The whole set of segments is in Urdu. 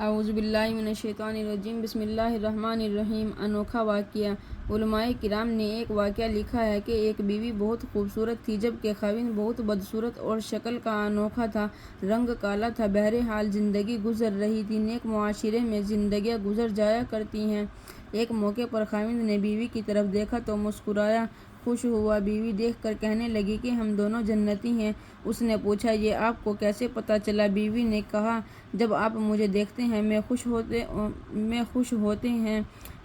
اعوذ باللہ من الشیطان الرجیم بسم اللہ الرحمن الرحیم۔ انوکھا واقعہ۔ علماء کرام نے ایک واقعہ لکھا ہے کہ ایک بیوی بہت خوبصورت تھی جبکہ خاوند بہت بدصورت اور شکل کا انوکھا تھا، رنگ کالا تھا۔ بہرحال زندگی گزر رہی تھی، نیک معاشرے میں زندگیاں گزر جایا کرتی ہیں۔ ایک موقع پر خاوند نے بیوی کی طرف دیکھا تو مسکرایا، خوش ہوا۔ بیوی دیکھ کر کہنے لگی کہ ہم دونوں جنتی ہیں۔ اس نے پوچھا، یہ آپ کو کیسے پتہ چلا؟ بیوی نے کہا، جب آپ مجھے دیکھتے ہیں میں خوش ہوتے ہیں،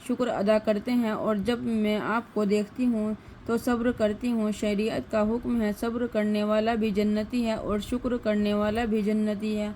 شکر ادا کرتے ہیں، اور جب میں آپ کو دیکھتی ہوں تو صبر کرتی ہوں۔ شریعت کا حکم ہے، صبر کرنے والا بھی جنتی ہے اور شکر کرنے والا بھی جنتی ہے۔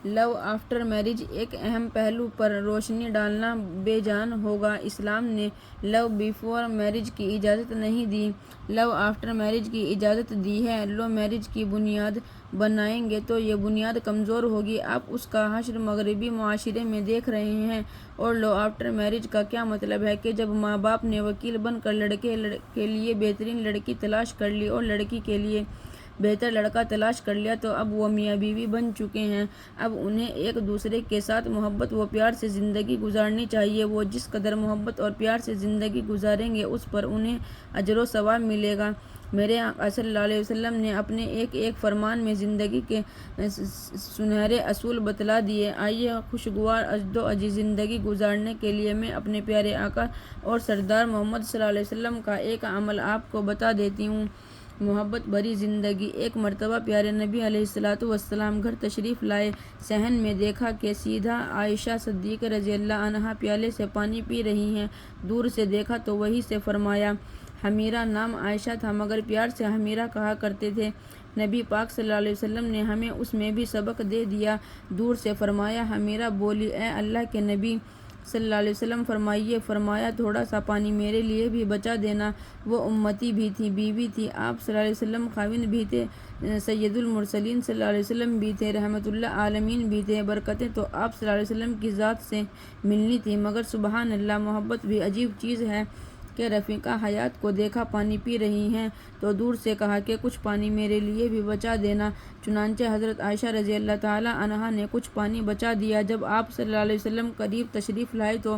لو آفٹر میرج ایک اہم پہلو پر روشنی ڈالنا بے جان ہوگا۔ اسلام نے لو بیفور میرج کی اجازت نہیں دی، لو آفٹر میرج کی اجازت دی ہے۔ لو میرج کی بنیاد بنائیں گے تو یہ بنیاد کمزور ہوگی۔ آپ اس کا حشر مغربی معاشرے میں دیکھ رہے ہیں۔ اور لو آفٹر میرج کا کیا مطلب ہے کہ جب ماں باپ نے وکیل بن کر لڑکے کے لیے بہترین لڑکی تلاش کر لی اور لڑکی کے لیے بہتر لڑکا تلاش کر لیا تو اب وہ میاں بیوی بن چکے ہیں۔ اب انہیں ایک دوسرے کے ساتھ محبت و پیار سے زندگی گزارنی چاہیے۔ وہ جس قدر محبت اور پیار سے زندگی گزاریں گے اس پر انہیں اجر و ثواب ملے گا۔ میرے آقا صلی اللہ علیہ وسلم نے اپنے ایک فرمان میں زندگی کے سنہرے اصول بتلا دیے۔ آئیے خوشگوار ازدواجی زندگی گزارنے کے لیے میں اپنے پیارے آقا اور سردار محمد صلی اللہ علیہ وسلم کا ایک عمل آپ کو بتا دیتی ہوں۔ محبت بھری زندگی۔ ایک مرتبہ پیارے نبی علیہ الصلوۃ والسلام گھر تشریف لائے۔ صحن میں دیکھا کہ سیدہ عائشہ صدیقہ رضی اللہ عنہا پیالے سے پانی پی رہی ہیں۔ دور سے دیکھا تو وہیں سے فرمایا۔ حمیرہ نام عائشہ تھا مگر پیار سے حمیرہ کہا کرتے تھے۔ نبی پاک صلی اللہ علیہ وسلم نے ہمیں اس میں بھی سبق دے دیا۔ دور سے فرمایا۔ حمیرہ بولی، اے اللہ کے نبی صلی اللہ علیہ وسلم فرمائیے۔ فرمایا، تھوڑا سا پانی میرے لیے بھی بچا دینا۔ وہ امتی بھی تھی، بیوی تھی، آپ صلی اللہ علیہ وسلم خاوند بھی تھے، سید المرسلین صلی اللہ علیہ وسلم بھی تھے، رحمت اللہ عالمین بھی تھے۔ برکتیں تو آپ صلی اللہ علیہ وسلم کی ذات سے ملنی تھی۔ مگر سبحان اللہ، محبت بھی عجیب چیز ہے کہ رفیقہ حیات کو دیکھا پانی پی رہی ہیں تو دور سے کہا کہ کچھ پانی میرے لیے بھی بچا دینا۔ چنانچہ حضرت عائشہ رضی اللہ تعالی عنہا نے کچھ پانی بچا دیا۔ جب آپ صلی اللہ علیہ وسلم قریب تشریف لائے تو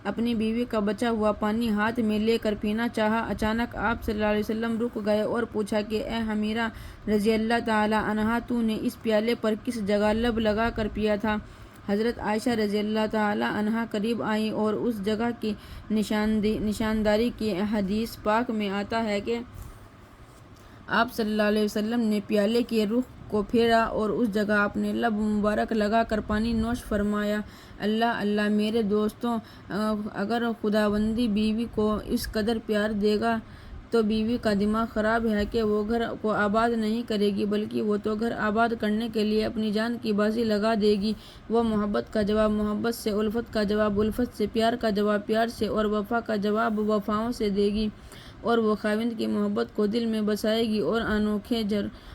اپنی بیوی کا بچا ہوا پانی ہاتھ میں لے کر پینا چاہا۔ اچانک آپ صلی اللہ علیہ وسلم رک گئے اور پوچھا کہ اے حمیرہ رضی اللہ تعالی عنہا، تو نے اس پیالے پر کس جگہ لب لگا کر پیا تھا؟ حضرت عائشہ رضی اللہ تعالی عنہا قریب آئیں اور اس جگہ کی نشانداری کی۔ حدیث پاک میں آتا ہے کہ آپ صلی اللہ علیہ وسلم نے پیالے کے رخ کو پھیرا اور اس جگہ اپنے لب مبارک لگا کر پانی نوش فرمایا۔ اللہ اللہ میرے دوستوں، اگر خداوندی بیوی کو اس قدر پیار دے گا تو بیوی کا دماغ خراب ہے کہ وہ گھر کو آباد نہیں کرے گی، بلکہ وہ تو گھر آباد کرنے کے لیے اپنی جان کی بازی لگا دے گی۔ وہ محبت کا جواب محبت سے، الفت کا جواب الفت سے، پیار کا جواب پیار سے اور وفا کا جواب وفاؤں سے دے گی، اور وہ خاوند کی محبت کو دل میں بسائے گی اور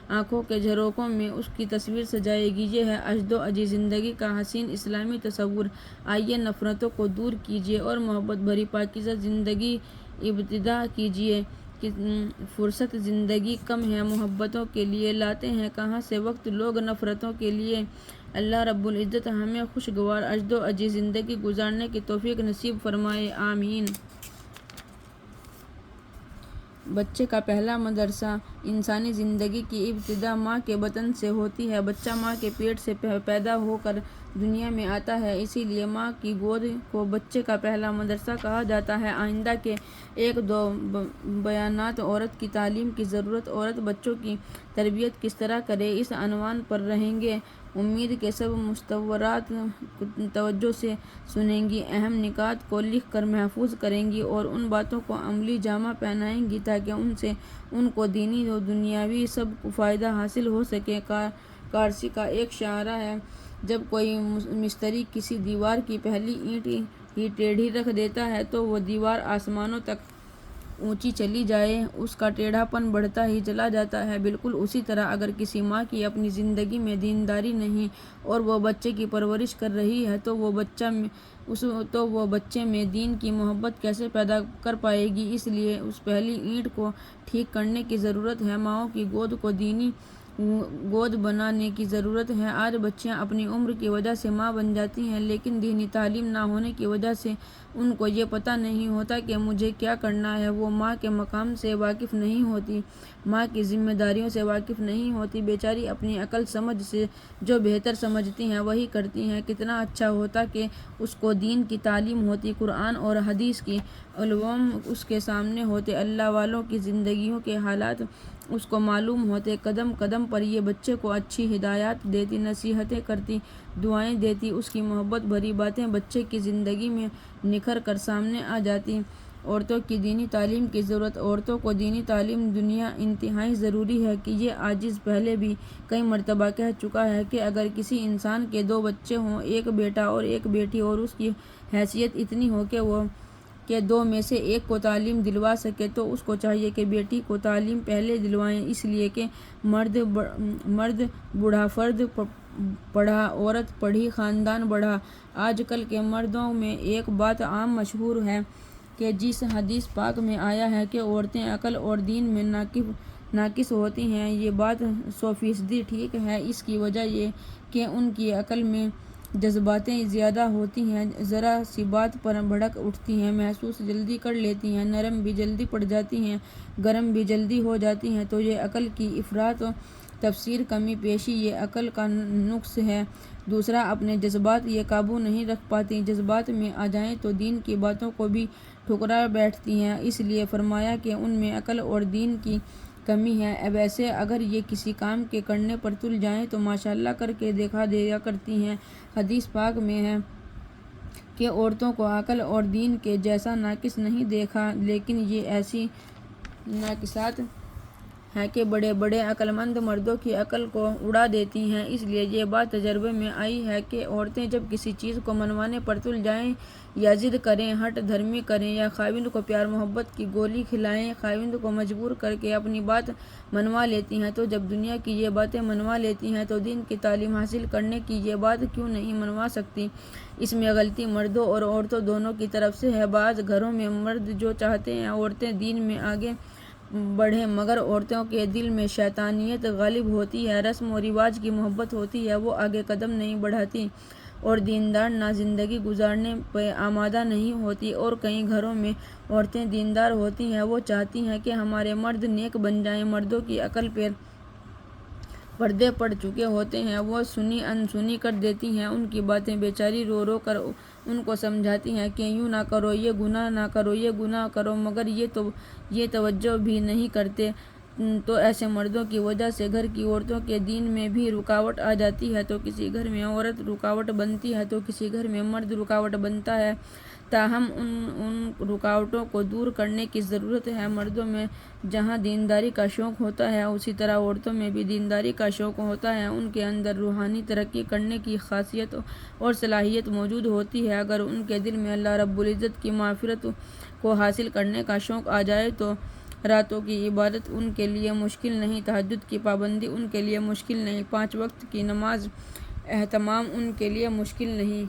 آنکھوں کے جھروکوں میں اس کی تصویر سجائے گی۔ یہ ہے ازدواجی زندگی کا حسین اسلامی تصور۔ آئیے نفرتوں کو دور کیجیے اور محبت بھری پاکیزہ زندگی ابتدا کیجیے۔ فرصت زندگی کم ہے، محبتوں کے لیے لاتے ہیں کہاں سے وقت لوگ نفرتوں کے لیے۔ اللہ رب العزت ہمیں خوشگوار ازدواجی زندگی گزارنے کی توفیق نصیب فرمائے، آمین۔ بچے کا پہلا مدرسہ۔ انسانی زندگی کی ابتدا ماں کے بطن سے ہوتی ہے۔ بچہ ماں کے پیٹ سے پیدا ہو کر دنیا میں آتا ہے، اسی لیے ماں کی گود کو بچے کا پہلا مدرسہ کہا جاتا ہے۔ آئندہ کے ایک دو بیانات عورت کی تعلیم کی ضرورت، عورت بچوں کی تربیت کس طرح کرے، اس عنوان پر رہیں گے۔ امید کے سب مستورات توجہ سے سنیں گی، اہم نکات کو لکھ کر محفوظ کریں گی اور ان باتوں کو عملی جامہ پہنائیں گی تاکہ ان سے ان کو دینی و دنیاوی سب فائدہ حاصل ہو سکے۔ فارسی کا ایک شاعرہ ہے، جب کوئی مستری کسی دیوار کی پہلی اینٹ ہی ٹیڑھی رکھ دیتا ہے تو وہ دیوار آسمانوں تک اونچی چلی جائے، اس کا ٹیڑھا پن بڑھتا ہی چلا جاتا ہے۔ بالکل اسی طرح اگر کسی ماں کی اپنی زندگی میں دینداری نہیں اور وہ بچے کی پرورش کر رہی ہے تو وہ بچے میں دین کی محبت کیسے پیدا کر پائے گی؟ اس لیے اس پہلی اینٹ کو ٹھیک کرنے کی ضرورت ہے۔ ماؤں کی گود کو دینی گود بنانے کی ضرورت ہے۔ آج بچیاں اپنی عمر کی وجہ سے ماں بن جاتی ہیں، لیکن دینی تعلیم نہ ہونے کی وجہ سے ان کو یہ پتہ نہیں ہوتا کہ مجھے کیا کرنا ہے۔ وہ ماں کے مقام سے واقف نہیں ہوتی، ماں کی ذمہ داریوں سے واقف نہیں ہوتی، بیچاری اپنی عقل سمجھ سے جو بہتر سمجھتی ہیں وہی کرتی ہیں۔ کتنا اچھا ہوتا کہ اس کو دین کی تعلیم ہوتی، قرآن اور حدیث کی علوم اس کے سامنے ہوتے، اللہ والوں کی زندگیوں کے حالات اس کو معلوم ہوتے، قدم قدم پر یہ بچے کو اچھی ہدایات دیتی، نصیحتیں کرتی، دعائیں دیتی، اس کی محبت بھری باتیں بچے کی زندگی میں نکھر کر سامنے آ جاتی۔ عورتوں کی دینی تعلیم کی ضرورت۔ عورتوں کو دینی تعلیم دنیا انتہائی ضروری ہے کہ یہ عاجز پہلے بھی کئی مرتبہ کہہ چکا ہے کہ اگر کسی انسان کے 2 بچے ہوں، ایک بیٹا اور ایک بیٹی، اور اس کی حیثیت اتنی ہو کہ وہ 2 میں سے ایک کو تعلیم دلوا سکے، تو اس کو چاہیے کہ بیٹی کو تعلیم پہلے دلوائیں، اس لیے کہ مرد بوڑھا، فرد پڑھا، عورت پڑھی، خاندان بڑھا۔ آج کل کے مردوں میں ایک بات عام مشہور ہے کہ جس حدیث پاک میں آیا ہے کہ عورتیں عقل اور دین میں ناقص ہوتی ہیں، یہ بات 100% ٹھیک ہے۔ اس کی وجہ یہ کہ ان کی عقل میں جذباتیں زیادہ ہوتی ہیں، ذرا سی بات پر بھڑک اٹھتی ہیں، محسوس جلدی کر لیتی ہیں، نرم بھی جلدی پڑ جاتی ہیں، گرم بھی جلدی ہو جاتی ہیں، تو یہ عقل کی افراط و تفسیر، کمی پیشی، یہ عقل کا نقص ہے۔ دوسرا، اپنے جذبات یہ قابو نہیں رکھ پاتی، جذبات میں آ جائیں تو دین کی باتوں کو بھی ٹھکرا بیٹھتی ہیں، اس لیے فرمایا کہ ان میں عقل اور دین کی کمی ہے۔ ویسے اگر یہ کسی کام کے کرنے پر تل جائیں تو ماشاءاللہ کر کے دکھا دیا کرتی ہیں۔ حدیث پاک میں ہے کہ عورتوں کو عقل اور دین کے جیسا ناقص نہیں دیکھا، لیکن یہ ایسی ناقصات ہیں کہ بڑے بڑے عقلمند مردوں کی عقل کو اڑا دیتی ہیں۔ اس لیے یہ بات تجربے میں آئی ہے کہ عورتیں جب کسی چیز کو منوانے پر تل جائیں، یا ضد کریں، ہٹ دھرمی کریں، یا خاوند کو پیار محبت کی گولی کھلائیں، خاوند کو مجبور کر کے اپنی بات منوا لیتی ہیں، تو جب دنیا کی یہ باتیں منوا لیتی ہیں تو دین کی تعلیم حاصل کرنے کی یہ بات کیوں نہیں منوا سکتی؟ اس میں غلطی مردوں اور عورتوں دونوں کی طرف سے ہے۔ بعض گھروں میں مرد جو چاہتے ہیں عورتیں دین میں آگے بڑھیں، مگر عورتوں کے دل میں شیطانیت غالب ہوتی ہے، رسم و رواج کی محبت ہوتی ہے، وہ آگے قدم نہیں بڑھاتی اور دیندارانہ زندگی گزارنے پہ آمادہ نہیں ہوتی۔ اور کئی گھروں میں عورتیں دیندار ہوتی ہیں، وہ چاہتی ہیں کہ ہمارے مرد نیک بن جائیں، مردوں کی عقل پہ پردے پڑ چکے ہوتے ہیں، وہ سنی انسنی کر دیتی ہیں، ان کی باتیں بیچاری رو رو کر ان کو سمجھاتی ہیں کہ یوں نہ کرو، یہ گناہ نہ کرو، یہ گناہ کرو، مگر یہ توجہ بھی نہیں کرتے۔ تو ایسے مردوں کی وجہ سے گھر کی عورتوں کے دین میں بھی رکاوٹ آ جاتی ہے، تو کسی گھر میں عورت رکاوٹ بنتی ہے تو کسی گھر میں مرد رکاوٹ بنتا ہے۔ تاہم ان رکاوٹوں کو دور کرنے کی ضرورت ہے۔ مردوں میں جہاں دینداری کا شوق ہوتا ہے، اسی طرح عورتوں میں بھی دینداری کا شوق ہوتا ہے، ان کے اندر روحانی ترقی کرنے کی خاصیت اور صلاحیت موجود ہوتی ہے۔ اگر ان کے دل میں اللہ رب العزت کی مغفرت کو حاصل کرنے کا شوق آ جائے تو راتوں کی عبادت ان کے لیے مشکل نہیں، تہجد کی پابندی ان کے لیے مشکل نہیں، 5 وقت کی نماز اہتمام ان کے لیے مشکل نہیں۔